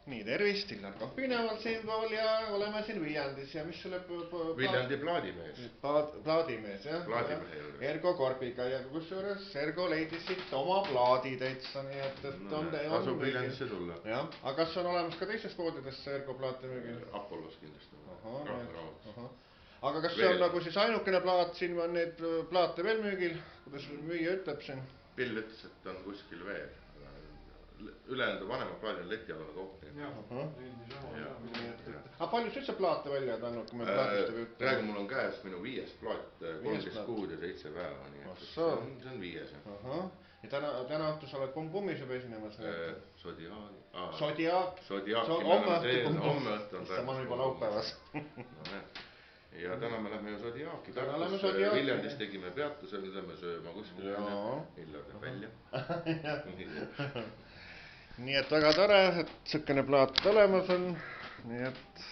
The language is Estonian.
Nii, tervist, Illar Kohvinevalt siinpool ja oleme siin Viljandis ja mis selle Viljandi plaadimees. Plaadimees, jah. Plaadimehe juures. Ergo Korbiga ja kusjuures Ergo leidis siit oma plaadid etsa, nii et on tasub Viljandisse tulla. Jah, aga kas on olemas ka teistes poodidesse Ergo plaate müügil? Apollos kindlasti. Aga kas see on nagu siis ainukene plaat, siin on need plaate veel müügil? Kuidas müüja ütleb siin? Pill ütles, et on kuskil veel. Ülejäänud vanemad plaadid on letialune kaup. Aga palju sa üldse plaate välja andnud, kui me plaatist teeb ütlema? Praegu mul on käes minu 5. plaat, 13 kuud ja 7 päeva, nii et see on 5. Ja täna õhtu sa oled kummis juba esinemas? Zodiaak. Homme õhtu on ma olen juba laupäevas. Ja täna me lähme ju Zodiaaki. Viljandis tegime peatuse, nüüd lähme sööma kuskil. Illar teeb välja. Nii et väga tore, et sõkkene plaat olemas on. Nii et